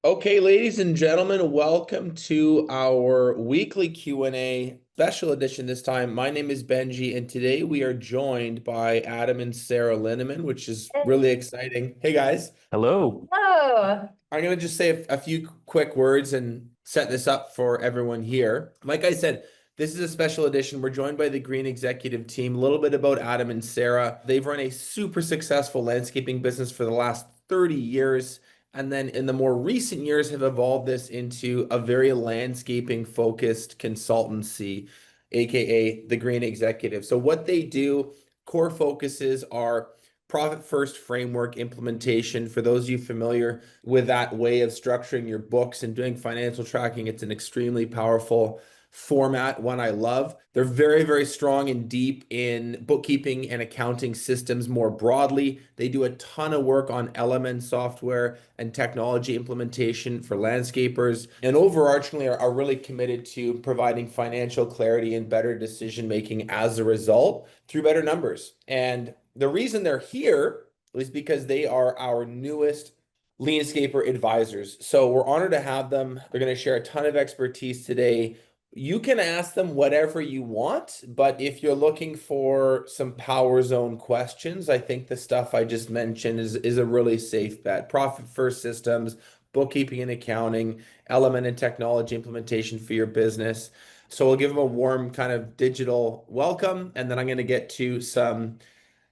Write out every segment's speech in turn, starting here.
Okay, ladies and gentlemen, welcome to our weekly Q&A special edition this time. My name is Benji, and today we are joined by Adam and Sarah Linnemann, which is really exciting. Hey, guys. Hello. Oh, I'm going to just say a few quick words and set this up for everyone here. Like I said, this is a special edition. We're joined by the Green Executive team. A little bit about Adam and Sarah. They've run a super successful landscaping business for the last 30 years. And then in the more recent years have evolved this into a very landscaping focused consultancy, aka the Green Executive. So what they do, core focuses are Profit First framework implementation. For those of you familiar with that way of structuring your books and doing financial tracking, it's an extremely powerful format, one I love. They're very, very strong and deep in bookkeeping and accounting systems more broadly. They do a ton of work on LMN software and technology implementation for landscapers, and overarchingly are really committed to providing financial clarity and better decision making as a result through better numbers. And the reason they're here is because they are our newest LeanScaper advisors. So we're honored to have them. They're going to share a ton of expertise today. You can ask them whatever you want, but if you're looking for some power zone questions, I think the stuff I just mentioned is a really safe bet. Profit First systems, bookkeeping and accounting, element and technology implementation for your business. So we'll give them a warm kind of digital welcome, and then I'm going to get to some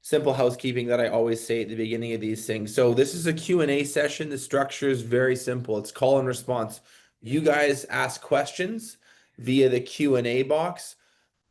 simple housekeeping that I always say at the beginning of these things. So this is a Q&A session. The structure is very simple. It's call and response. You guys ask questions via the Q&A box,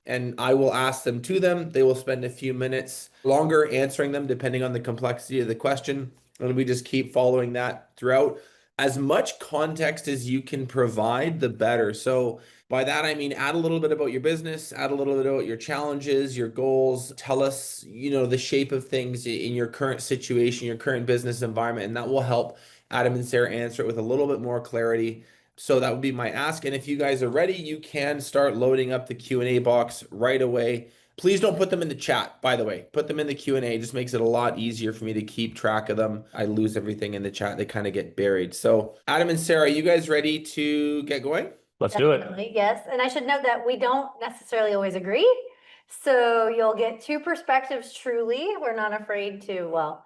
and I will ask them to them. They will spend a few minutes longer answering them depending on the complexity of the question, and we just keep following that throughout. As much context as you can provide, the better. So by that, I mean, add a little bit about your business, add a little bit about your challenges, your goals. Tell us, the shape of things in your current situation, your current business environment, and that will help Adam and Sarah answer it with a little bit more clarity. So that would be my ask. And if you guys are ready, you can start loading up the Q&A box right away. Please don't put them in the chat, by the way. Put them in the Q&A. It just makes it a lot easier for me to keep track of them. I lose everything in the chat. They kind of get buried. So Adam and Sarah, are you guys ready to get going? Let's do it. definitely, yes. And I should note that we don't necessarily always agree. So you'll get two perspectives truly. We're not afraid to, well,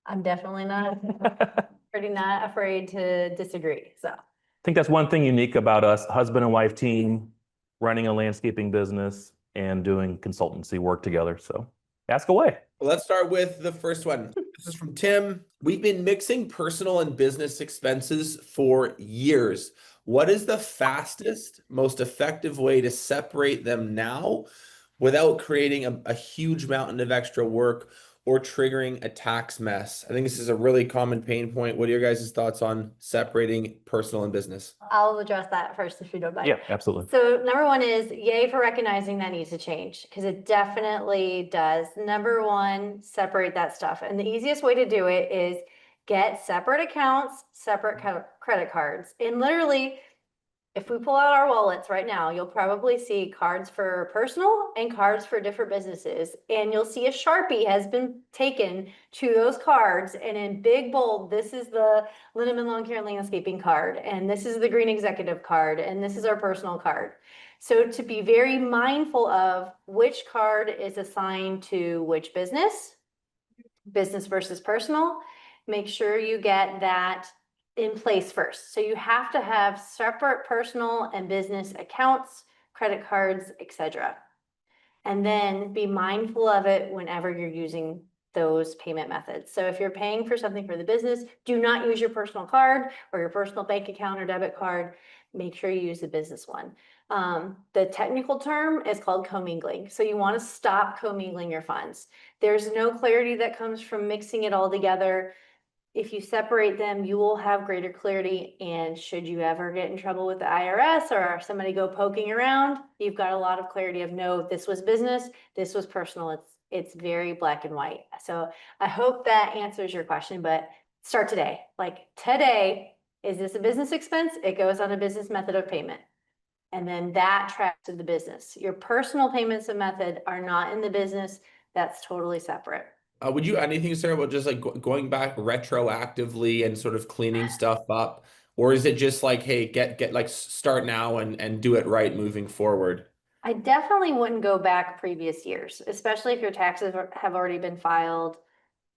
I'm definitely not, pretty not afraid to disagree. So I think that's one thing unique about us, husband and wife team, running a landscaping business and doing consultancy work together. So ask away. Let's start with the first one. This is from Tim. We've been mixing personal and business expenses for years. What is the fastest, most effective way to separate them now without creating a huge mountain of extra work or triggering a tax mess? I think this is a really common pain point. What are your guys' thoughts on separating personal and business? I'll address that first if you don't mind. Yeah, absolutely. So number one is yay for recognizing that needs to change because it definitely does. Number one, separate that stuff. And the easiest way to do it is get separate accounts, separate credit cards. And literally, if we pull out our wallets right now, you'll probably see cards for personal and cards for different businesses. And you'll see a Sharpie has been taken to those cards. And in big bold, this is the Linnemann Lawn Care and Landscaping card. And this is the Green Executive card. And this is our personal card. So to be very mindful of which card is assigned to which business versus personal, make sure you get that in place first. So you have to have separate personal and business accounts, credit cards, etc. And then be mindful of it whenever you're using those payment methods. So if you're paying for something for the business, do not use your personal card or your personal bank account or debit card. Make sure you use the business one. The technical term is called commingling. So you want to stop commingling your funds. There's no clarity that comes from mixing it all together. If you separate them, you will have greater clarity. And should you ever get in trouble with the IRS or somebody go poking around, you've got a lot of clarity of no, this was business, this was personal. It's very black and white. So I hope that answers your question, but start today. Like today, is this a business expense? It goes on a business method of payment. And then that tracks to the business. Your personal payments and method are not in the business. That's totally separate. Would you add anything, Sarah, about just like going back retroactively and sort of cleaning stuff up Or is it just like, hey, get like start now and do it right moving forward? I definitely wouldn't go back previous years, especially if your taxes have already been filed.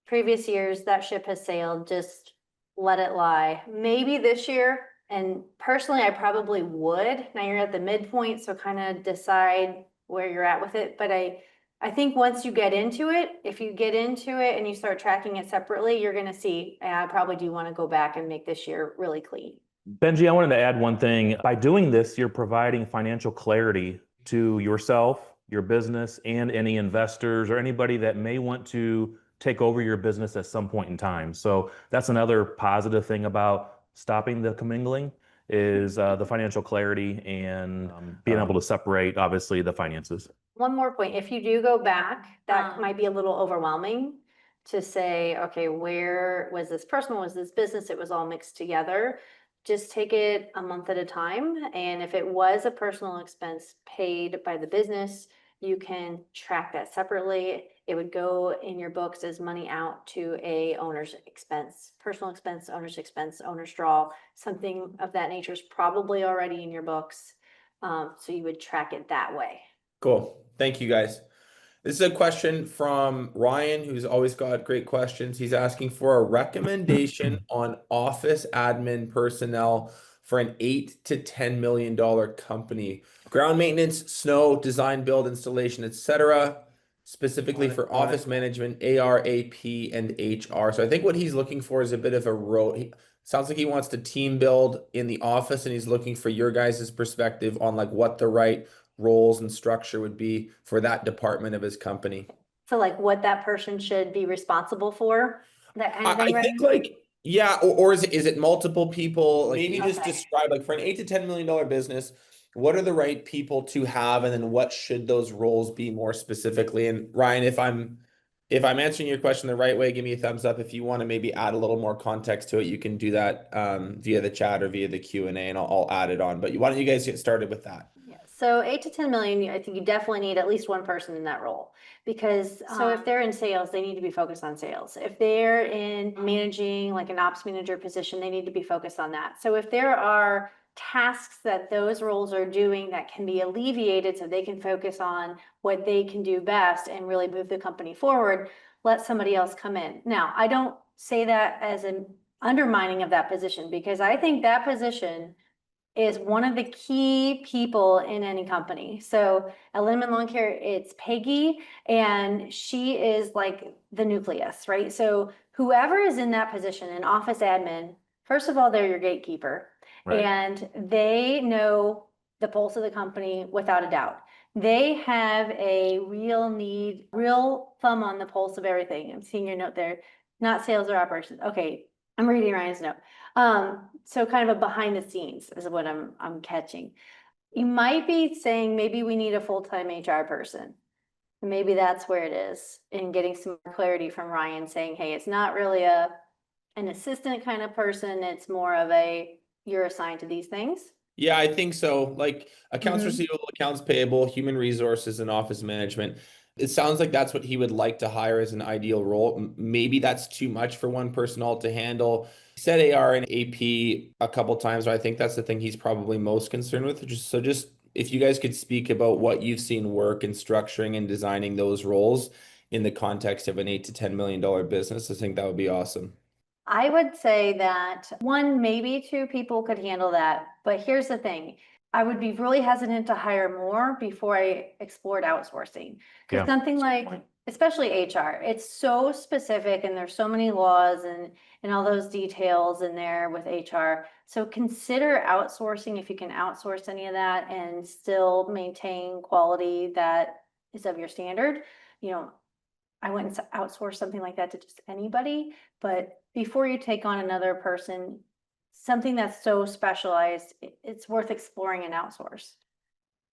Previous years, that ship has sailed, just let it lie. Maybe this year, and personally, I probably would. Now you're at the midpoint, so kind of decide where you're at with it. But I think once you get into it, if you get into it and you start tracking it separately, you're gonna see, I probably do want to go back and make this year really clean. Benji, I wanted to add one thing. By doing this, you're providing financial clarity to yourself, your business, and any investors or anybody that may want to take over your business at some point in time. So that's another positive thing about stopping the commingling is the financial clarity and being able to separate, obviously, the finances. One more point, if you do go back, that might be a little overwhelming to say, okay, where was this personal, was this business? It was all mixed together. Just take it a month at a time. And if it was a personal expense paid by the business, you can track that separately. It would go in your books as money out to a owner's expense, personal expense, owner's draw, something of that nature is probably already in your books. So you would track it that way. Cool. Thank you, guys. This is a question from Ryan, who's always got great questions. He's asking for a recommendation on office admin personnel for an $8 to $10 million company. Ground maintenance, snow, design, build, installation, etc. Specifically for office management, AR, AP, and HR. So I think what he's looking for is a bit of a role. Sounds like he wants to team build in the office, and he's looking for your guys' perspective on like what the right roles and structure would be for that department of his company. So like what that person should be responsible for, that kind of thing, I right? think like, yeah, or is it multiple people? Like maybe just Okay. describe like for an $8 to $10 million business, what are the right people to have, and then what should those roles be more specifically? And Ryan, if I'm answering your question the right way, give me a thumbs up. If you want to maybe add a little more context to it, you can do that via the chat or via the Q&A, and I'll add it on. But why don't you guys get started with that? Yeah. So 8 to 10 million, I think you definitely need at least one person in that role, because so if they're in sales, they need to be focused on sales. If they're in managing like an ops manager position, they need to be focused on that. So if there are tasks that those roles are doing that can be alleviated so they can focus on what they can do best and really move the company forward, let somebody else come in. Now, I don't say that as an undermining of that position, because I think that position is one of the key people in any company. So at Linnemann Lawn Care, it's Peggy, and she is like the nucleus, right? So whoever is in that position, an office admin, first of all, they're your gatekeeper. Right. And they know the pulse of the company without a doubt. They have a real thumb on the pulse of everything. I'm seeing your note there, not sales or operations. Okay, I'm reading Ryan's note. So kind of a behind the scenes is what I'm catching. You might be saying maybe we need a full-time HR person. Maybe that's where it is, in getting some clarity from Ryan saying, hey, it's not really an assistant kind of person. It's more of you're assigned to these things. Yeah, I think so. Like accounts receivable, accounts payable, human resources, and office management. It sounds like that's what he would like to hire as an ideal role. Maybe that's too much for one person all to handle. He said AR and AP a couple times, but I think that's the thing he's probably most concerned with. Just if you guys could speak about what you've seen work in structuring and designing those roles in the context of an $8 to $10 million business, I think that would be awesome. I would say that one, maybe two people could handle that. But here's the thing. I would be really hesitant to hire more before I explored outsourcing. Because something like, especially HR, it's so specific and there's so many laws and all those details in there with HR. So consider outsourcing if you can outsource any of that and still maintain quality that is of your standard. You know, I wouldn't outsource something like that to just anybody, but before you take on another person, something that's so specialized, it's worth exploring and outsource.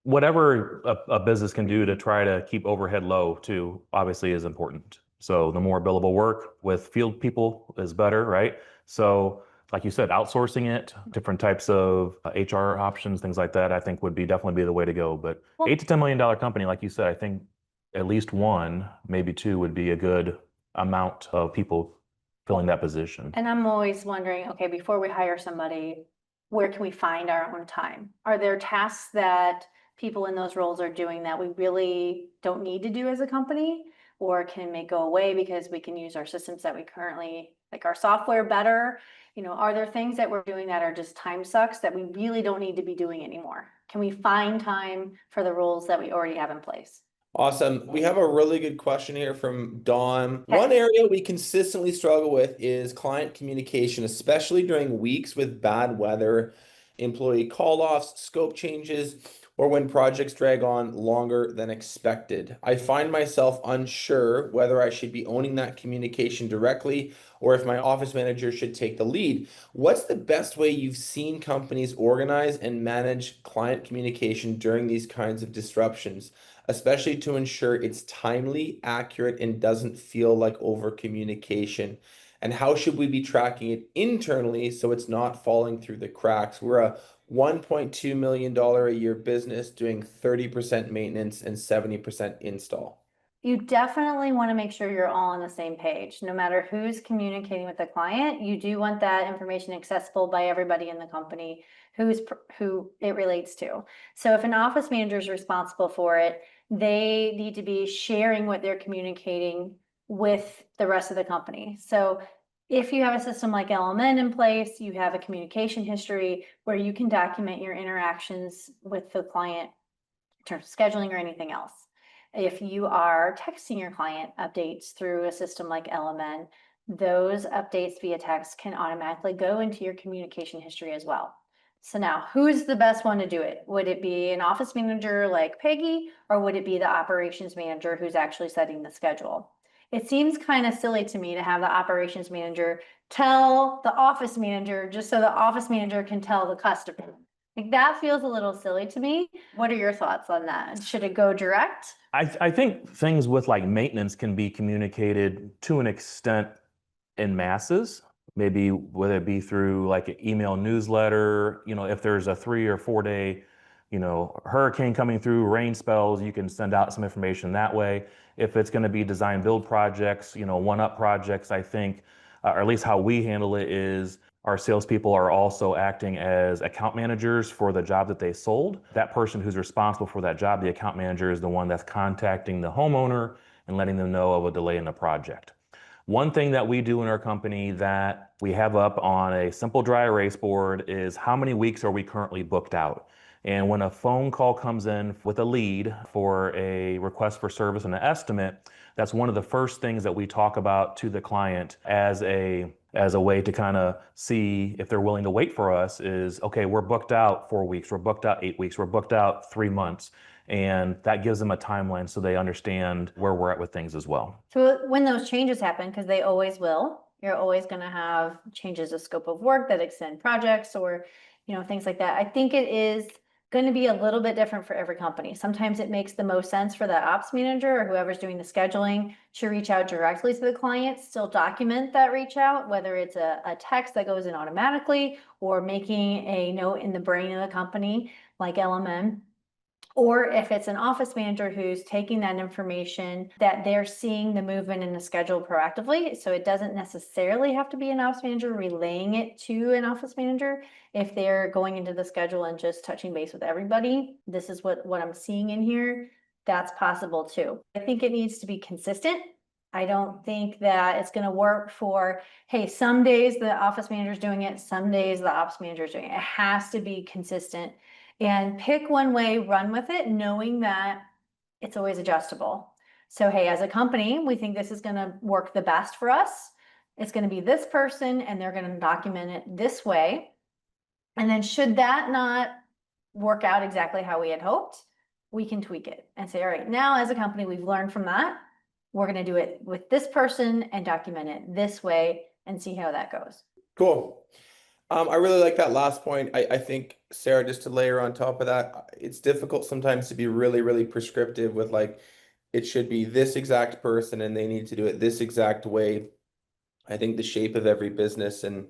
Whatever a business can do to try to keep overhead low too, obviously is important. So the more billable work with field people is better, right? So like you said, outsourcing it, different types of HR options, things like that, I think would definitely be the way to go. But $8 to $10 million company, like you said, I think at least one, maybe two would be a good amount of people filling that position. And I'm always wondering, okay, before we hire somebody, where can we find our own time? Are there tasks that people in those roles are doing that we really don't need to do as a company, or can make go away because we can use our systems that we currently, like our software better? Are there things that we're doing that are just time sucks that we really don't need to be doing anymore? Can we find time for the roles that we already have in place? Awesome. We have a really good question here from Dawn. Okay. One area we consistently struggle with is client communication, especially during weeks with bad weather, employee call-offs, scope changes, or when projects drag on longer than expected. I find myself unsure whether I should be owning that communication directly or if my office manager should take the lead. What's the best way you've seen companies organize and manage client communication during these kinds of disruptions, especially to ensure it's timely, accurate, and doesn't feel like over communication? And how should we be tracking it internally so it's not falling through the cracks? We're a $1.2 million a year business doing 30% maintenance and 70% install. You definitely want to make sure you're all on the same page. No matter who's communicating with the client, you do want that information accessible by everybody in the company who it relates to. So if an office manager is responsible for it, they need to be sharing what they're communicating with the rest of the company. So if you have a system like LMN in place, you have a communication history where you can document your interactions with the client in terms of scheduling or anything else. If you are texting your client updates through a system like LMN, those updates via text can automatically go into your communication history as well. So now, who's the best one to do it? Would it be an office manager like Peggy, or would it be the operations manager who's actually setting the schedule? It seems kind of silly to me to have the operations manager tell the office manager just so the office manager can tell the customer. Like, that feels a little silly to me. What are your thoughts on that? Should it go direct? I think things with like maintenance can be communicated to an extent in masses, maybe whether it be through like an email newsletter. If there's a 3 or 4 day, hurricane coming through, rain spells, you can send out some information that way. If it's going to be design build projects, one-up projects, I think, or at least how we handle it is our salespeople are also acting as account managers for the job that they sold. That person who's responsible for that job, the account manager, is the one that's contacting the homeowner and letting them know of a delay in the project. One thing that we do in our company that we have up on a simple dry erase board is how many weeks are we currently booked out. And when a phone call comes in with a lead for a request for service and an estimate, that's one of the first things that we talk about to the client as a way to kind of see if they're willing to wait for us is, okay, we're booked out 4 weeks, we're booked out 8 weeks, we're booked out 3 months. And that gives them a timeline so they understand where we're at with things as well. So when those changes happen, because they always will, you're always going to have changes of scope of work that extend projects or, things like that. I think it is going to be a little bit different for every company. Sometimes it makes the most sense for the ops manager or whoever's doing the scheduling to reach out directly to the client, still document that reach out, whether it's a text that goes in automatically or making a note in the brain of the company like LMN. Or if it's an office manager who's taking that information that they're seeing the movement in the schedule proactively. So it doesn't necessarily have to be an ops manager relaying it to an office manager. If they're going into the schedule and just touching base with everybody, this is what I'm seeing in here, that's possible too. I think it needs to be consistent. I don't think that it's going to work for, hey, some days the office manager is doing it, some days the ops manager is doing it. It has to be consistent. And pick one way, run with it, knowing that it's always adjustable. So, hey, as a company, we think this is going to work the best for us. It's going to be this person, and they're going to document it this way. And then should that not work out exactly how we had hoped, we can tweak it and say, all right, now as a company, we've learned from that. We're going to do it with this person and document it this way and see how that goes. Cool. I really like that last point. I think, Sarah, just to layer on top of that, it's difficult sometimes to be really, really prescriptive with like, it should be this exact person and they need to do it this exact way. I think the shape of every business and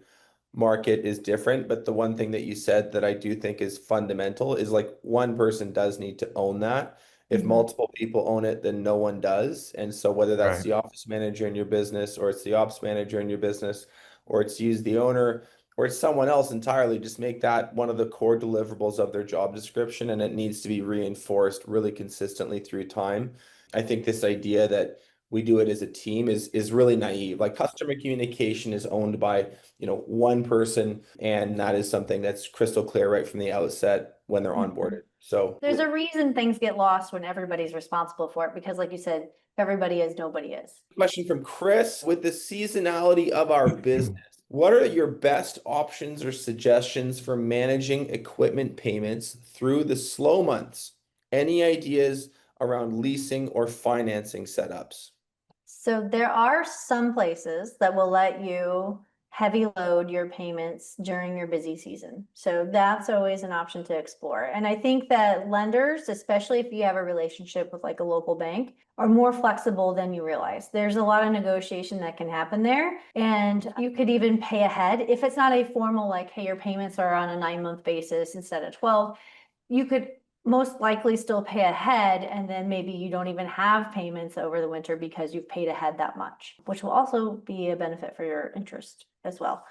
market is different, but the one thing that you said that I do think is fundamental is like one person does need to own that. If multiple people own it, then no one does. And so whether that's the office manager in your business or it's the ops manager in your business or it's the owner, or it's someone else entirely, just make that one of the core deliverables of their job description, and it needs to be reinforced really consistently through time. I think this idea that we do it as a team is really naive. Like customer communication is owned by, one person, and that is something that's crystal clear right from the outset when they're onboarded. So There's a reason things get lost when everybody's responsible for it, because like you said, everybody is, nobody is. question from Chris: with the seasonality of our business, what are your best options or suggestions for managing equipment payments through the slow months? Any ideas around leasing or financing setups? So there are some places that will let you heavy load your payments during your busy season. So that's always an option to explore. And I think that lenders, especially if you have a relationship with like a local bank, are more flexible than you realize. There's a lot of negotiation that can happen there. And you could even pay ahead. If it's not a formal, like, hey, your payments are on a 9-month basis instead of 12, you could most likely still pay ahead, and then maybe you don't even have payments over the winter because you've paid ahead that much, which will also be a benefit for your interest as well.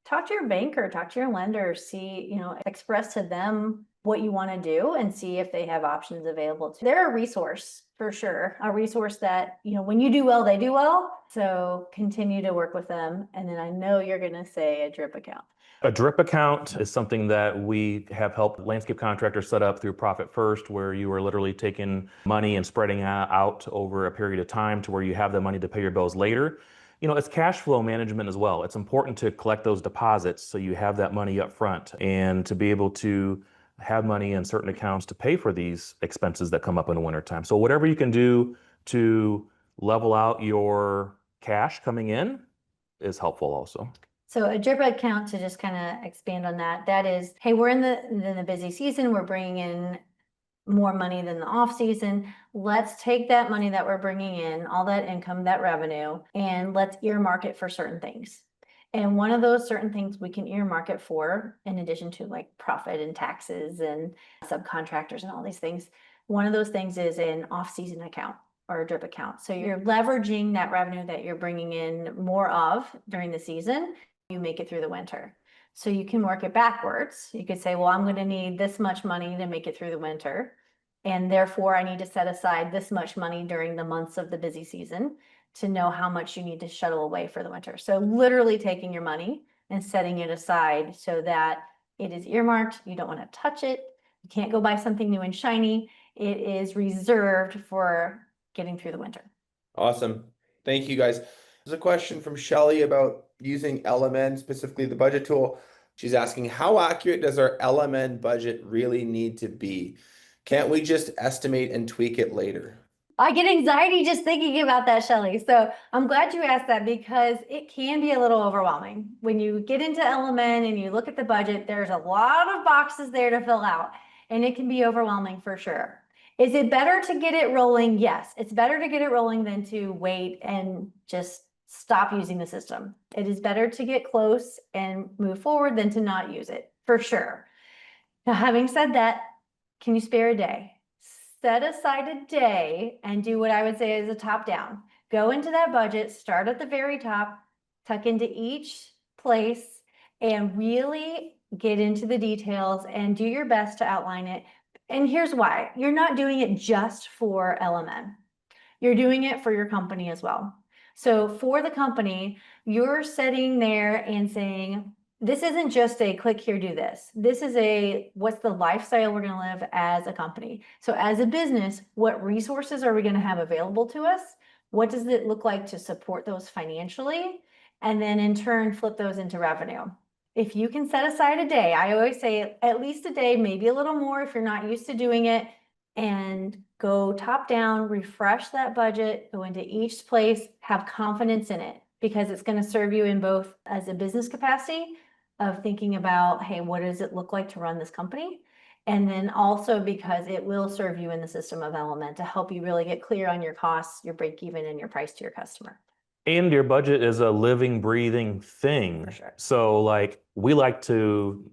Talk to your banker, talk to your lender, see, express to them what you want to do and see if they have options available. They're a resource for sure, a resource that, when you do well, they do well. So continue to work with them. And then I know you're going to say a drip account. A drip account is something that we have helped landscape contractors set up through Profit First, where you are literally taking money and spreading out over a period of time to where you have the money to pay your bills later. It's cash flow management as well. It's important to collect those deposits so you have that money up front, and to be able to have money in certain accounts to pay for these expenses that come up in the wintertime. So whatever you can do to level out your cash coming in is helpful also. So a drip account, to just kind of expand on that, that is, hey, we're in the busy season, we're bringing in more money than the off season. Let's take that money that we're bringing in, all that income, that revenue, and let's earmark it for certain things. And one of those certain things we can earmark it for, in addition to like profit and taxes and subcontractors and all these things, one of those things is an off-season account or a drip account. So you're leveraging that revenue that you're bringing in more of during the season. You make it through the winter. So you can work it backwards. You could say, well, I'm going to need this much money to make it through the winter, and therefore I need to set aside this much money during the months of the busy season to know how much you need to shuttle away for the winter. So literally taking your money and setting it aside so that it is earmarked. You don't want to touch it. You can't go buy something new and shiny. It is reserved for getting through the winter. Awesome. Thank you, guys. There's a question from Shelly about using LMN, specifically the budget tool. She's asking, how accurate does our LMN budget really need to be? Can't we just estimate and tweak it later? I get anxiety just thinking about that, Shelly. So I'm glad you asked that, because it can be a little overwhelming. When you get into LMN and you look at the budget, there's a lot of boxes there to fill out, and it can be overwhelming for sure. Is it better to get it rolling? Yes, it's better to get it rolling than to wait and just stop using the system. It is better to get close and move forward than to not use it, for sure. Now, having said that, can you spare a day? Set aside a day and do what I would say is a top down. Go into that budget, start at the very top, tuck into each place, and really get into the details and do your best to outline it. And here's why. You're not doing it just for LMN. You're doing it for your company as well. So for the company, you're sitting there and saying, this isn't just a click here, do this. This is a, what's the lifestyle we're going to live as a company? So as a business, what resources are we going to have available to us? What does it look like to support those financially? And then in turn, flip those into revenue. If you can set aside a day, I always say at least a day, maybe a little more if you're not used to doing it, and go top down, refresh that budget, go into each place, have confidence in it, because it's going to serve you in both as a business capacity of thinking about, hey, what does it look like to run this company? And then also because it will serve you in the system of LMN to help you really get clear on your costs, your break even, and your price to your customer. And your budget is a living, breathing thing. For sure. So like we like to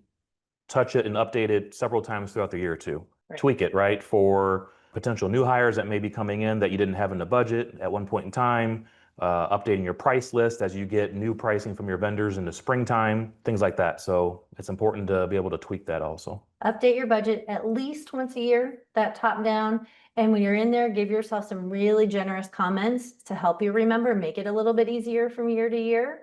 touch it and update it several times throughout the year or two. Right. Tweak it, right? For potential new hires that may be coming in that you didn't have in the budget at one point in time. updating your price list as you get new pricing from your vendors in the springtime, things like that. So it's important to be able to tweak that also. Update your budget at least once a year, that top down. And when you're in there, give yourself some really generous comments to help you remember, make it a little bit easier from year to year.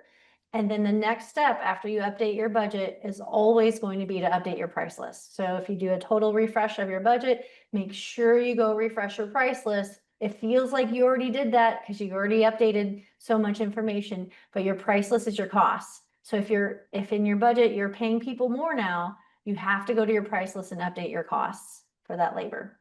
And then the next step after you update your budget is always going to be to update your price list. So if you do a total refresh of your budget, make sure you go refresh your price list. It feels like you already did that because you already updated so much information, but your price list is your costs. So if in your budget, you're paying people more now, you have to go to your price list and update your costs for that labor.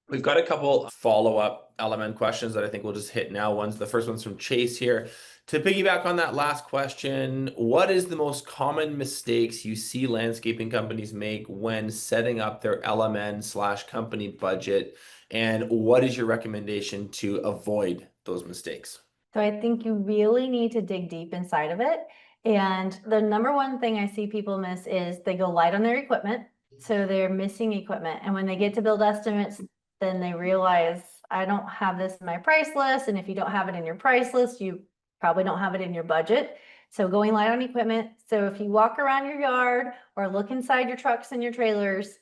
We've got a couple follow-up LMN questions that I think we'll just hit now. The first one's from Chase here. To piggyback on that last question, what is the most common mistakes you see landscaping companies make when setting up their LMN/company budget? And what is your recommendation to avoid those mistakes? So I think you really need to dig deep inside of it. And the number one thing I see people miss is they go light on their equipment. So they're missing equipment. And when they get to build estimates, then they realize I don't have this in my price list. And if you don't have it in your price list, you probably don't have it in your budget. So going light on equipment. So if you walk around your yard or look inside your trucks and your trailers,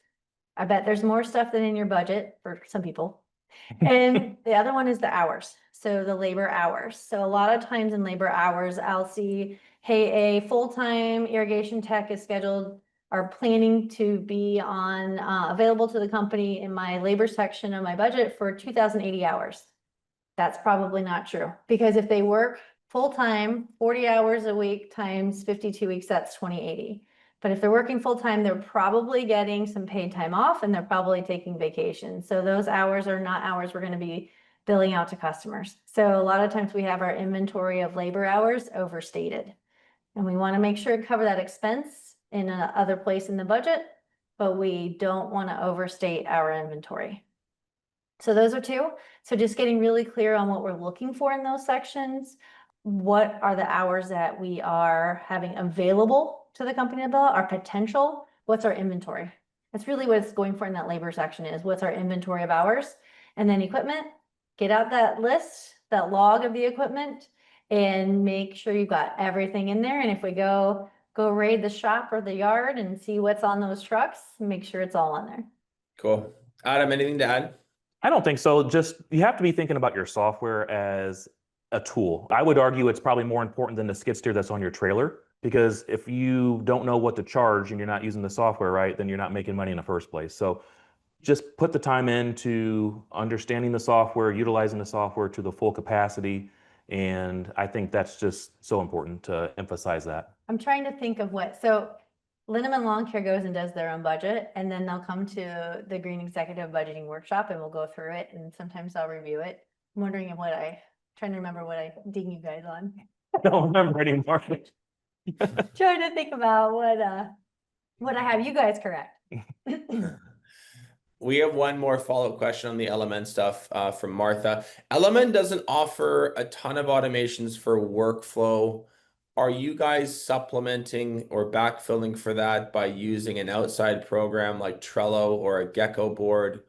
I bet there's more stuff than in your budget for some people. And the other one is the hours. So the labor hours. So a lot of times in labor hours, I'll see, hey, a full-time irrigation tech is scheduled or planning to be on available to the company in my labor section of my budget for 2,080 hours. That's probably not true, because if they work full-time, 40 hours a week times 52 weeks, that's 2,080. But if they're working full-time, they're probably getting some paid time off and they're probably taking vacation. So those hours are not hours we're going to be billing out to customers. So a lot of times we have our inventory of labor hours overstated. And we want to make sure to cover that expense in another place in the budget, but we don't want to overstate our inventory. So those are two. So just getting really clear on what we're looking for in those sections. What are the hours that we are having available to the company to bill, our potential? What's our inventory? That's really what it's going for in that labor section is what's our inventory of hours. And then equipment, get out that list, that log of the equipment, and make sure you've got everything in there. And if we go raid the shop or the yard and see what's on those trucks, make sure it's all on there. Cool. Adam, anything to add? I don't think so. Just you have to be thinking about your software as a tool. I would argue it's probably more important than the skid steer that's on your trailer, because if you don't know what to charge and you're not using the software right, then you're not making money in the first place. So just put the time into understanding the software, utilizing the software to the full capacity. And I think that's just so important to emphasize that. I'm trying to think of so Linnemann Lawn Care goes and does their own budget, and then they'll come to the Green Executive Budgeting Workshop and we'll go through it, and sometimes I'll review it. I'm wondering trying to remember what I ding you guys on. I don't remember anymore. Trying to think about what I have you guys correct. We have one more follow-up question on the LMN stuff from Martha. LMN doesn't offer a ton of automations for workflow. Are you guys supplementing or backfilling for that by using an outside program like Trello or a Gecko board?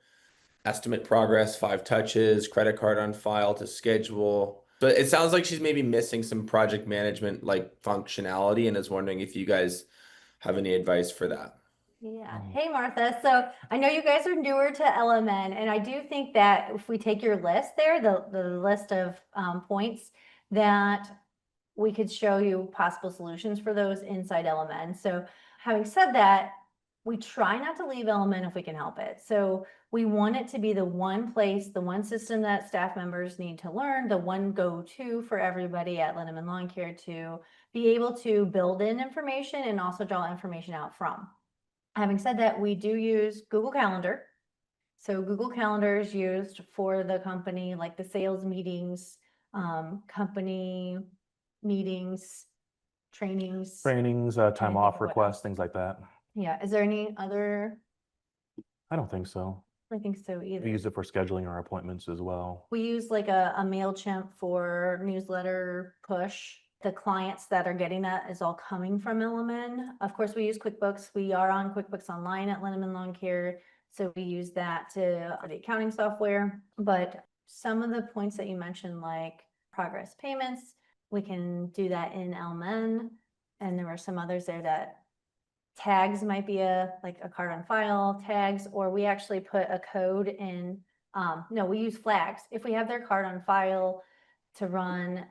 Estimate progress, 5 touches, credit card on file to schedule. So it sounds like she's maybe missing some project management like functionality and is wondering if you guys have any advice for that. Yeah. Hey, Martha. So I know you guys are newer to LMN, and I do think that if we take your list there, the list of points, that we could show you possible solutions for those inside LMN. So having said that, we try not to leave LMN if we can help it. So we want it to be the one place, the one system that staff members need to learn, the one go-to for everybody at Linnemann Lawn Care to be able to build in information and also draw information out from. Having said that, we do use Google Calendar. So Google Calendar is used for the company, like the sales meetings, company meetings, trainings. Time off requests, things like that. Yeah. Is there any other? I don't think so. I think so either. We use it for scheduling our appointments as well. We use like a Mailchimp for newsletter push. The clients that are getting that is all coming from LMN. Of course, we use QuickBooks. We are on QuickBooks Online at Linnemann Lawn Care. So we use that for the accounting software. But some of the points that you mentioned, like progress payments. We can do that in LMN. And there were some others there that tags might be like a card on file tags, or we actually put a code in. No, we use flags. If we have their card on file to run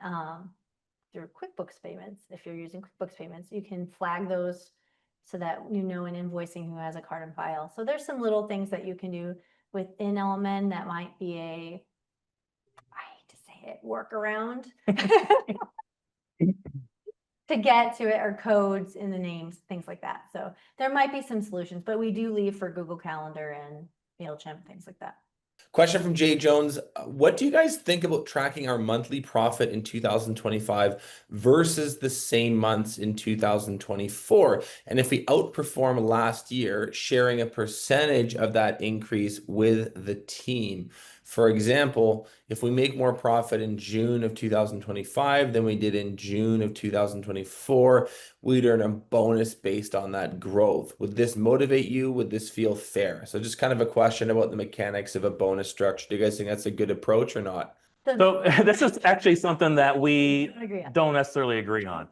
through QuickBooks Payments, if you're using QuickBooks Payments, you can flag those so that in invoicing who has a card on file. So there's some little things that you can do within LMN that might be I hate to say it, workaround to get to it, or codes in the names, things like that. So there might be some solutions, but we do leave for Google Calendar and Mailchimp, things like that. Question from Jay Jones. What do you guys think about tracking our monthly profit in 2025 versus the same months in 2024? And if we outperform last year, sharing a percentage of that increase with the team. For example, if we make more profit in June of 2025 than we did in June of 2024, we'd earn a bonus based on that growth. Would this motivate you? Would this feel fair? So just kind of a question about the mechanics of a bonus structure. Do you guys think that's a good approach or not? So this is actually something that we don't necessarily agree on.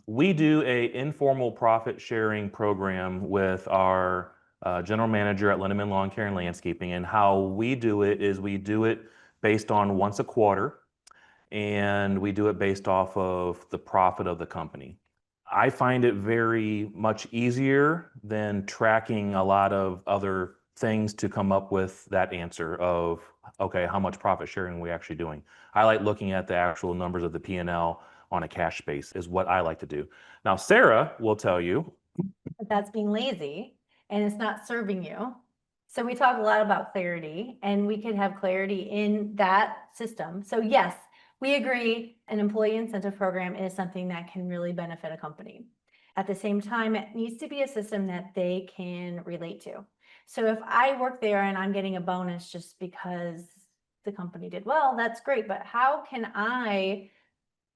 We do an informal profit sharing program with our general manager at Linnemann Lawn Care and Landscaping. And how we do it is we do it based on once a quarter, and we do it based off of the profit of the company. I find it very much easier than tracking a lot of other things to come up with that answer of, okay, how much profit sharing are we actually doing? I like looking at the actual numbers of the P&L on a cash base is what I like to do. Now, Sahra will tell you. That's being lazy and it's not serving you. So we talk a lot about clarity, and we could have clarity in that system. So yes, we agree an employee incentive program is something that can really benefit a company. At the same time, it needs to be a system that they can relate to. So if I work there and I'm getting a bonus just because the company did well, that's great. But how can I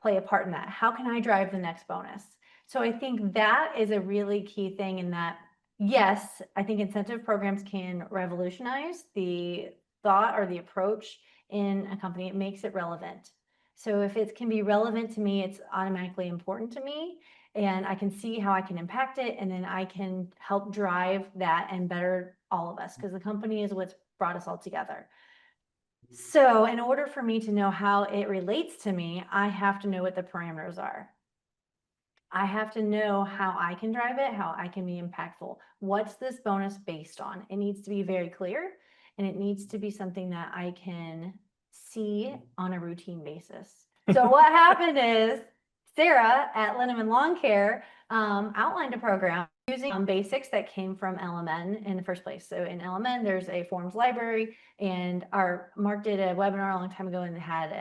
play a part in that? How can I drive the next bonus? So I think that is a really key thing in that. Yes, I think incentive programs can revolutionize the thought or the approach in a company. It makes it relevant. So if it can be relevant to me, it's automatically important to me, and I can see how I can impact it, and then I can help drive that and better all of us, because the company is what's brought us all together. So in order for me to know how it relates to me, I have to know what the parameters are. I have to know how I can drive it, how I can be impactful. What's this bonus based on? It needs to be very clear, and it needs to be something that I can see on a routine basis. So what happened is Sahra at Linnemann Lawn Care outlined a program using basics that came from LMN in the first place. So in LMN, there's a forms library, and Mark did a webinar a long time ago and had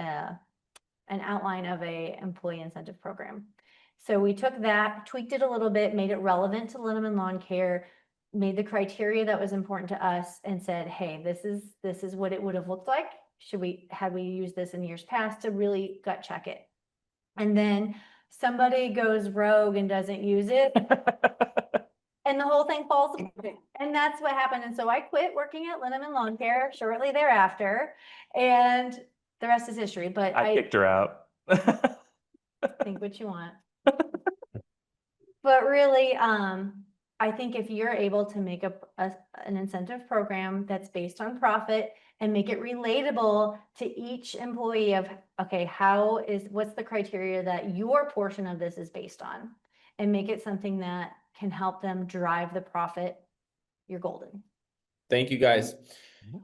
an outline of a employee incentive program. So we took that, tweaked it a little bit, made it relevant to Linnemann Lawn Care, made the criteria that was important to us, and said, hey, this is what it would have looked like. Had we used this in years past to really gut check it? And then somebody goes rogue and doesn't use it. And the whole thing falls apart. And that's what happened. And so I quit working at Linnemann Lawn Care shortly thereafter, and the rest is history. But I kicked her out. Think what you want. But really, I think if you're able to make an incentive program that's based on profit and make it relatable to each employee of, okay, what's the criteria that your portion of this is based on, and make it something that can help them drive the profit, you're golden. Thank you, guys.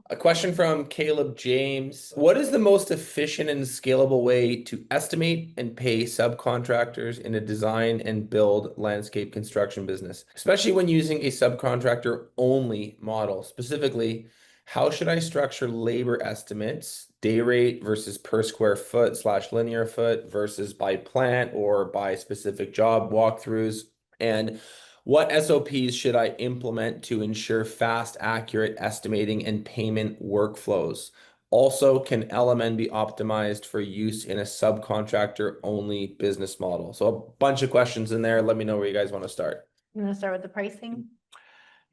A question from Caleb James. What is the most efficient and scalable way to estimate and pay subcontractors in a design and build landscape construction business, especially when using a subcontractor only model? Specifically, how should I structure labor estimates, day rate versus per square foot / linear foot versus by plant or by specific job walkthroughs? And what SOPs should I implement to ensure fast, accurate estimating and payment workflows? Also, can LMN be optimized for use in a subcontractor-only business model? So a bunch of questions in there. Let me know where you guys want to start. You want to start with the pricing?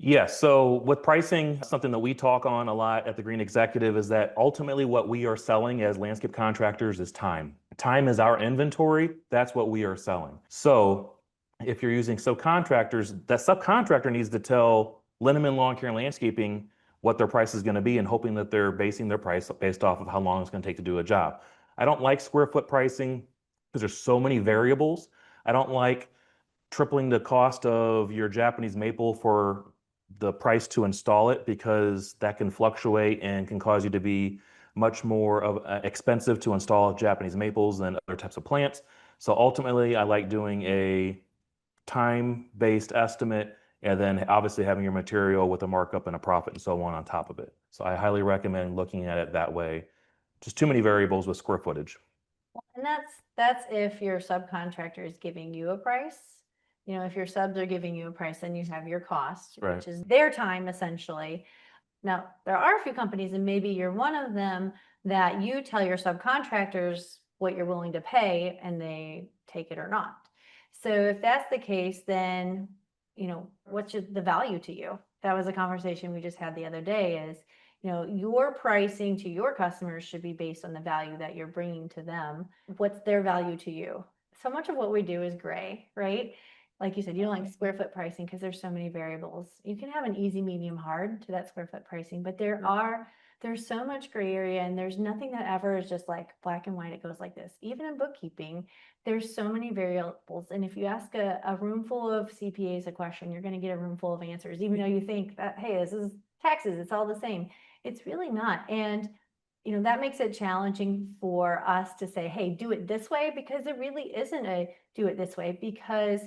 Yes. So with pricing, something that we talk on a lot at the Green Executive is that ultimately what we are selling as landscape contractors is time. Time is our inventory. That's what we are selling. So if you're using subcontractors, that subcontractor needs to tell Linnemann Lawn Care and Landscaping what their price is going to be and hoping that they're basing their price based off of how long it's going to take to do a job. I don't like square foot pricing because there's so many variables. I don't like tripling the cost of your Japanese maple for the price to install it because that can fluctuate and can cause you to be much more of expensive to install Japanese maples than other types of plants. So ultimately, I like doing a time-based estimate and then obviously having your material with a markup and a profit and so on top of it. So I highly recommend looking at it that way. Just too many variables with square footage. And that's if your subcontractor is giving you a price. You know, if your subs are giving you a price, then you have your cost, Right. which is their time essentially. Now, there are a few companies, and maybe you're one of them, that you tell your subcontractors what you're willing to pay and they take it or not. So if that's the case, then, you know, what's the value to you? That was a conversation we just had the other day is, you know, your pricing to your customers should be based on the value that you're bringing to them. What's their value to you? So much of what we do is gray, right? Like you said, you don't like square foot pricing because there's so many variables. You can have an easy, medium, hard to that square foot pricing, but there's so much gray area and there's nothing that ever is just like black and white. It goes like this. Even in bookkeeping, there's so many variables. And if you ask a room full of CPAs a question, you're going to get a room full of answers, even though you think that, hey, this is taxes, it's all the same. It's really not. And you know, that makes it challenging for us to say, hey, do it this way, because it really isn't a do it this way, because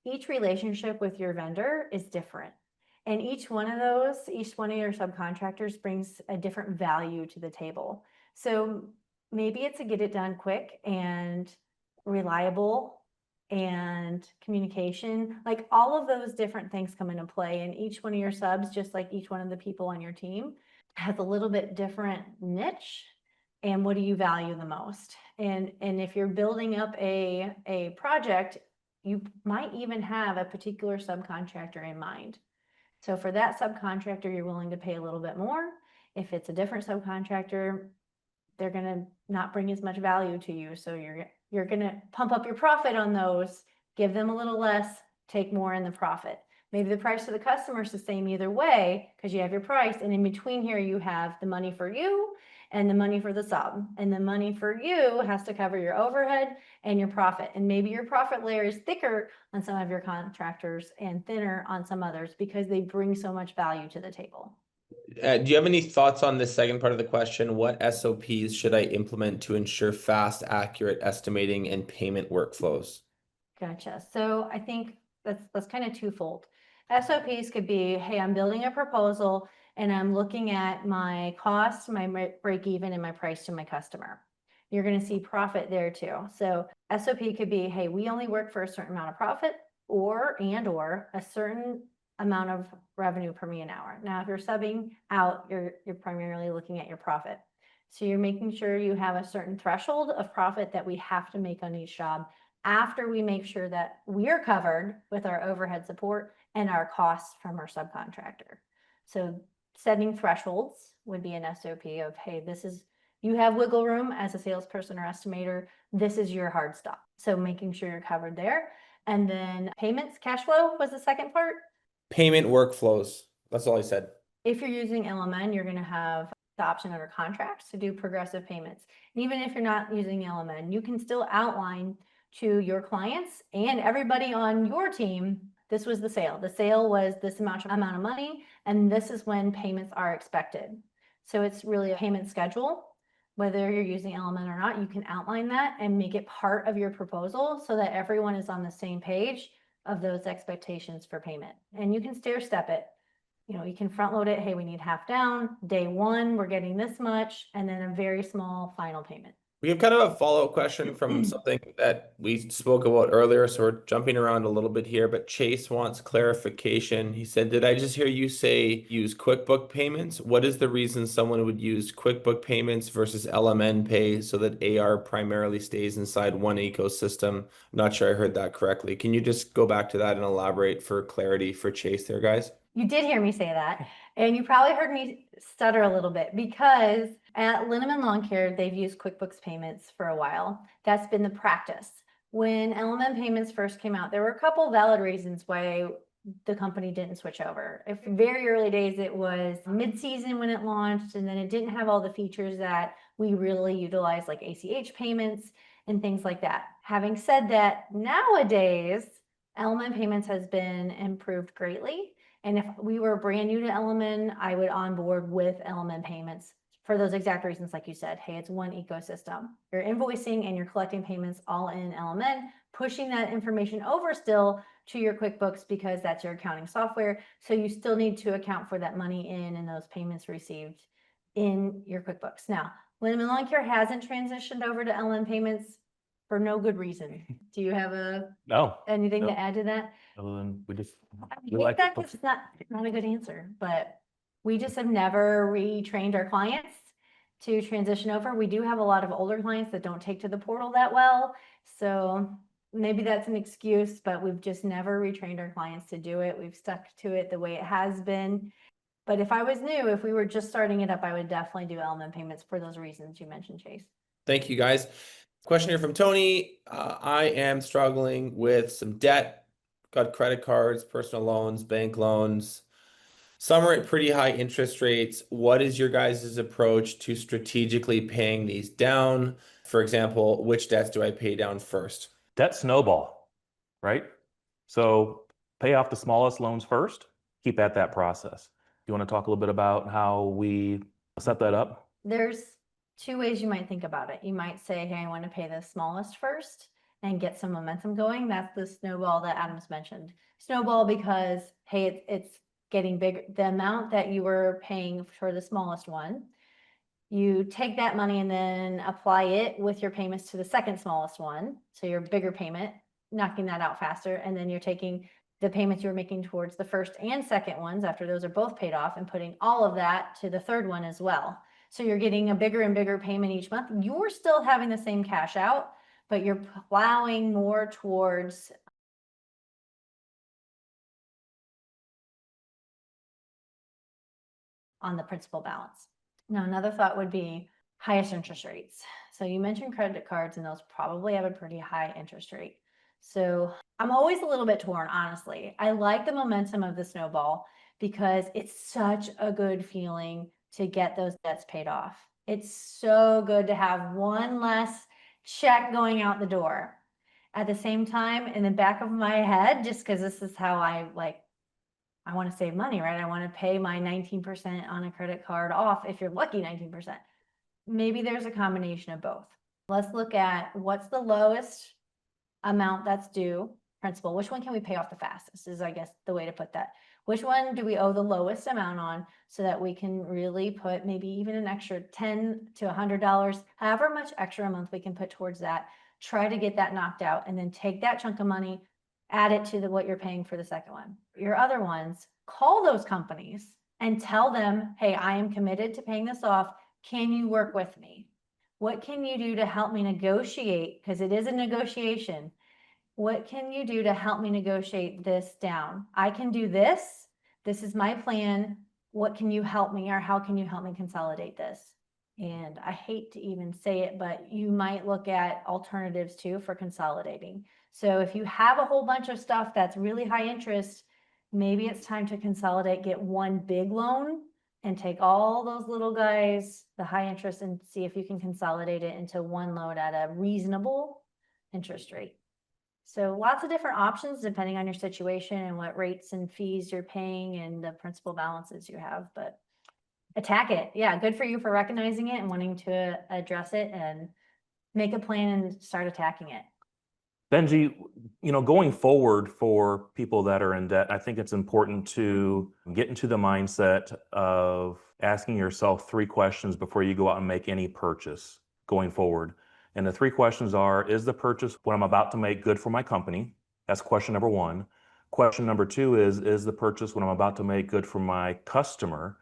each relationship with your vendor is different. And each one of your subcontractors brings a different value to the table. So maybe it's a get it done quick and reliable and communication, like all of those different things come into play. And each one of your subs, just like each one of the people on your team, has a little bit different niche. And what do you value the most? And if you're building up a project, you might even have a particular subcontractor in mind. So for that subcontractor, you're willing to pay a little bit more. If it's a different subcontractor, they're going to not bring as much value to you. So you're going to pump up your profit on those, give them a little less, take more in the profit. Maybe the price to the customer is the same either way because you have your price. And in between here, you have the money for you and the money for the sub. And the money for you has to cover your overhead and your profit. And maybe your profit layer is thicker on some of your contractors and thinner on some others because they bring so much value to the table. Do you have any thoughts on the second part of the question? What SOPs should I implement to ensure fast, accurate estimating and payment workflows? Gotcha. So I think that's kind of twofold. SOPs could be, hey, I'm building a proposal and I'm looking at my cost, my break even, and my price to my customer. You're going to see profit there too. So SOP could be, hey, we only work for a certain amount of profit or a certain amount of revenue per me an hour. Now, if you're subbing out, you're primarily looking at your profit. So you're making sure you have a certain threshold of profit that we have to make on each job after we make sure that we're covered with our overhead support and our costs from our subcontractor. So setting thresholds would be an SOP of, hey, you have wiggle room as a salesperson or estimator. This is your hard stop. So making sure you're covered there. And then payments, cash flow was the second part. Payment workflows. That's all I said. If you're using LMN, you're going to have the option under contracts to do progressive payments. And even if you're not using LMN, you can still outline to your clients and everybody on your team, this was the sale. The sale was this amount of money, and this is when payments are expected. So it's really a payment schedule. Whether you're using LMN or not, you can outline that and make it part of your proposal so that everyone is on the same page of those expectations for payment. And you can stair step it. You know, you can front load it. Hey, we need half down. Day one, we're getting this much, and then a very small final payment. We have kind of a follow-up question from something that we spoke about earlier, so we're jumping around a little bit here, but Chase wants clarification. He said, did I just hear you say use QuickBooks Payments? What is the reason someone would use QuickBooks Payments versus LMN Pay so that AR primarily stays inside one ecosystem? I'm not sure I heard that correctly. Can you just go back to that and elaborate for clarity for Chase there, guys? You did hear me say that. And you probably heard me stutter a little bit because at Linnemann Lawn Care, they've used QuickBooks Payments for a while. That's been the practice. When LMN Payments first came out, there were a couple valid reasons why the company didn't switch over. If very early days, it was mid-season when it launched, and then it didn't have all the features that we really utilize, like ACH payments and things like that. Having said that, nowadays, LMN Payments has been improved greatly. And if we were brand new to LMN, I would onboard with LMN Payments for those exact reasons, like you said. Hey, it's one ecosystem. You're invoicing and you're collecting payments all in LMN, pushing that information over still to your QuickBooks because that's your accounting software. So you still need to account for that money in and those payments received in your QuickBooks. Now, Linnemann Lawn Care hasn't transitioned over to LMN Payments for no good reason. Do you have anything No. to add to that? Other than we I hate that 'cause it's not a good answer, but we just have never retrained our clients to transition over. We do have a lot of older clients that don't take to the portal that well. So maybe that's an excuse, but we've just never retrained our clients to do it. We've stuck to it the way it has been. But if I was new, if we were just starting it up, I would definitely do LMN Payments for those reasons you mentioned, Chase. Thank you, guys. Question here from Tony. I am struggling with some debt. Got credit cards, personal loans, bank loans. Some are at pretty high interest rates. What is your guys' approach to strategically paying these down? For example, which debts do I pay down first? Debt snowball, right? So pay off the smallest loans first, keep at that process. You want to talk a little bit about how we set that up? There's two ways you might think about it. You might say, hey, I want to pay the smallest first and get some momentum going. That's the snowball that Adam's mentioned. Snowball because, hey, it's getting bigger. The amount that you were paying for the smallest one, you take that money and then apply it with your payments to the second smallest one. So your bigger payment, knocking that out faster. And then you're taking the payments you were making towards the first and second ones after those are both paid off and putting all of that to the third one as well. So you're getting a bigger and bigger payment each month. You're still having the same cash out, but you're plowing more towards on the principal balance. Now, another thought would be highest interest rates. So you mentioned credit cards, and those probably have a pretty high interest rate. So I'm always a little bit torn, honestly. I like the momentum of the snowball because it's such a good feeling to get those debts paid off. It's so good to have one less check going out the door. At the same time, in the back of my head, just because this is how I want to save money, right? I want to pay my 19% on a credit card off if you're lucky 19%. Maybe there's a combination of both. Let's look at what's the lowest amount that's due principal. Which one can we pay off the fastest is, I guess, the way to put that. Which one do we owe the lowest amount on so that we can really put maybe even an extra $10 to $100, however much extra a month we can put towards that, try to get that knocked out, and then take that chunk of money, add it to what you're paying for the second one. Your other ones, call those companies and tell them, hey, I am committed to paying this off. Can you work with me? What can you do to help me negotiate? Because it is a negotiation. What can you do to help me negotiate this down? I can do this. This is my plan. What can you help me, or how can you help me consolidate this? And I hate to even say it, but you might look at alternatives too for consolidating. So if you have a whole bunch of stuff that's really high interest, maybe it's time to consolidate, get one big loan and take all those little guys, the high interest, and see if you can consolidate it into one loan at a reasonable interest rate. So lots of different options depending on your situation and what rates and fees you're paying and the principal balances you have, but attack it. Yeah, good for you for recognizing it and wanting to address it and make a plan and start attacking it. Benji, going forward for people that are in debt, I think it's important to get into the mindset of asking yourself 3 questions before you go out and make any purchase going forward. And the 3 questions are, is the purchase what I'm about to make good for my company? That's question number 1. Question number 2 is the purchase what I'm about to make good for my customer?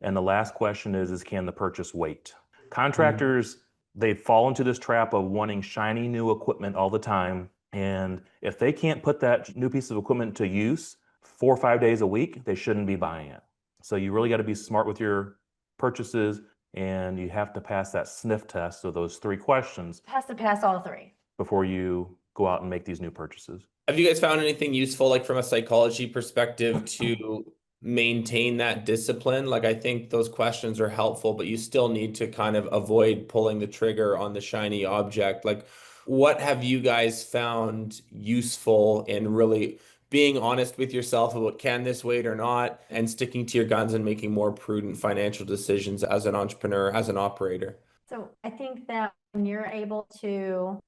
And the last question is can the purchase wait? Contractors, they fall into this trap of wanting shiny new equipment all the time. And if they can't put that new piece of equipment to use 4 or 5 days a week, they shouldn't be buying it. So you really got to be smart with your purchases, and you have to pass that sniff test. So those 3 questions Has to pass all 3 before you go out and make these new purchases. Have you guys found anything useful, like from a psychology perspective, to maintain that discipline? Like, I think those questions are helpful, but you still need to kind of avoid pulling the trigger on the shiny object. Like, what have you guys found useful in really being honest with yourself about can this wait or not, and sticking to your guns and making more prudent financial decisions as an entrepreneur, as an operator? So I think that when you're able to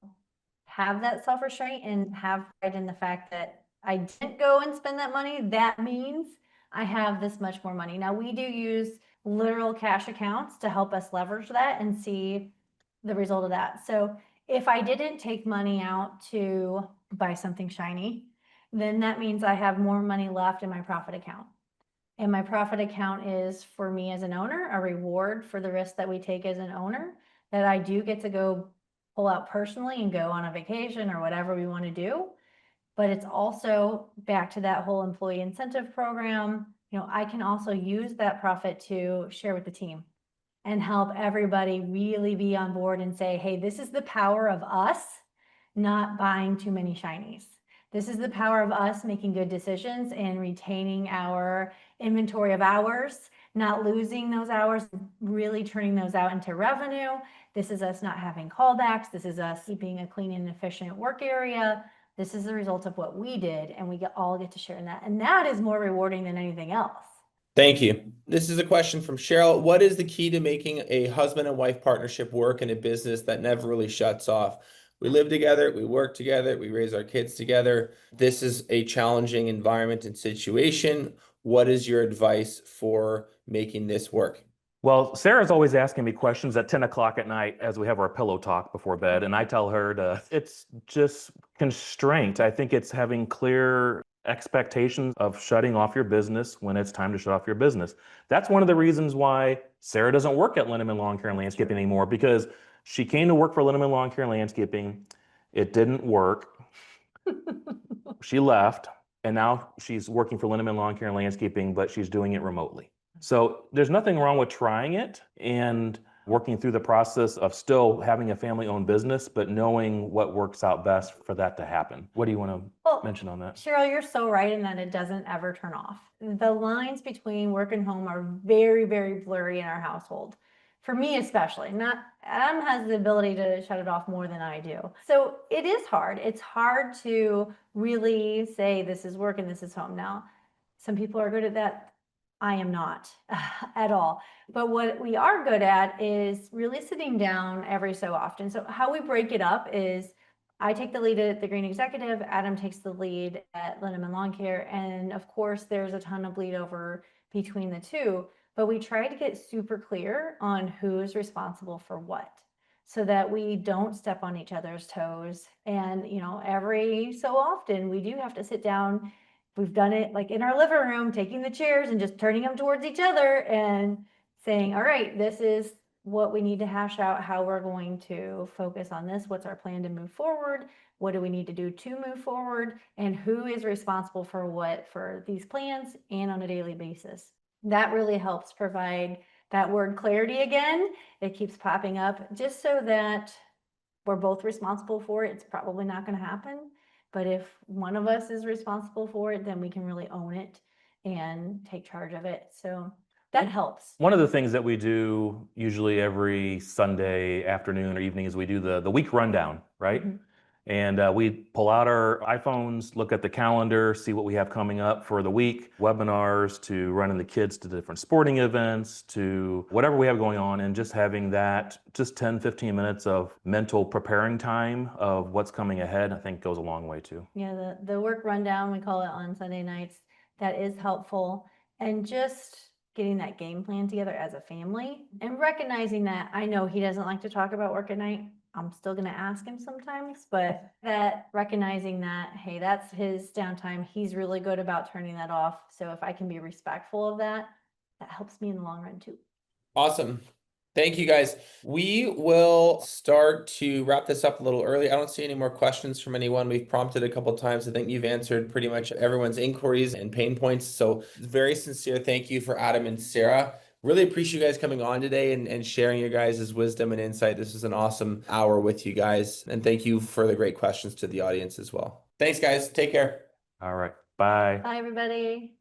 have that self-restraint and have pride in the fact that I didn't go and spend that money, that means I have this much more money. Now, we do use literal cash accounts to help us leverage that and see the result of that. So if I didn't take money out to buy something shiny, then that means I have more money left in my profit account. And my profit account is, for me as an owner, a reward for the risk that we take as an owner, that I do get to go pull out personally and go on a vacation or whatever we want to do. But it's also back to that whole employee incentive program. You know, I can also use that profit to share with the team and help everybody really be on board and say, hey, this is the power of us not buying too many shinies. This is the power of us making good decisions and retaining our inventory of hours, not losing those hours, really turning those out into revenue. This is us not having callbacks. This is us keeping a clean and efficient work area. This is the result of what we did, and we all get to share in that. And that is more rewarding than anything else. Thank you. This is a question from Cheryl. What is the key to making a husband and wife partnership work in a business that never really shuts off? We live together, we work together, we raise our kids together. This is a challenging environment and situation. What is your advice for making this work? Well, Sarah's always asking me questions at 10 o'clock at night as we have our pillow talk before bed. And I tell her it's just constraint. I think it's having clear expectations of shutting off your business when it's time to shut off your business. That's one of the reasons why Sarah doesn't work at Linnemann Lawn Care and Landscaping anymore, because she came to work for Linnemann Lawn Care and Landscaping. It didn't work. She left, and now she's working for Linnemann Lawn Care and Landscaping, but she's doing it remotely. So there's nothing wrong with trying it and working through the process of still having a family-owned business, but knowing what works out best for that to happen. What do you want to mention on that? Cheryl, you're so right in that it doesn't ever turn off. The lines between work and home are very, very blurry in our household. For me especially. Not Adam has the ability to shut it off more than I do. So it is hard. It's hard to really say this is work and this is home. Now, some people are good at that. I am not at all. But what we are good at is really sitting down every so often. So how we break it up is I take the lead at the Green Executive, Adam takes the lead at Linnemann Lawn Care, and of course there's a ton of bleed over between the two, but we try to get super clear on who is responsible for what, so that we don't step on each other's toes. And, you know, every so often we do have to sit down. We've done it like in our living room, taking the chairs and just turning them towards each other and saying, all right, this is what we need to hash out, how we're going to focus on this. What's our plan to move forward? What do we need to do to move forward? And who is responsible for what for these plans and on a daily basis? That really helps provide that word clarity again. It keeps popping up just so that we're both responsible for it. It's probably not going to happen. But if one of us is responsible for it, then we can really own it and take charge of it. So that helps. One of the things that we do usually every Sunday afternoon or evening is we do the week rundown, right? Mm-hmm. And we pull out our iPhones, look at the calendar, see what we have coming up for the week, webinars, to running the kids to different sporting events, to whatever we have going on, and just having that just 10, 15 minutes of mental preparing time of what's coming ahead, I think goes a long way too. Yeah, the work rundown, we call it on Sunday nights, that is helpful. And just getting that game plan together as a family and recognizing that I know he doesn't like to talk about work at night. I'm still going to ask him sometimes, but that recognizing that, hey, that's his downtime. He's really good about turning that off. So if I can be respectful of that, that helps me in the long run too. Awesome. Thank you, guys. We will start to wrap this up a little early. I don't see any more questions from anyone. We've prompted a couple of times. I think you've answered pretty much everyone's inquiries and pain points. So very sincere thank you for Adam and Sarah. Really appreciate you guys coming on today and sharing your guys' wisdom and insight. This was an awesome hour with you guys. And thank you for the great questions to the audience as well. Thanks, guys. Take care. All right. Bye. Bye, everybody.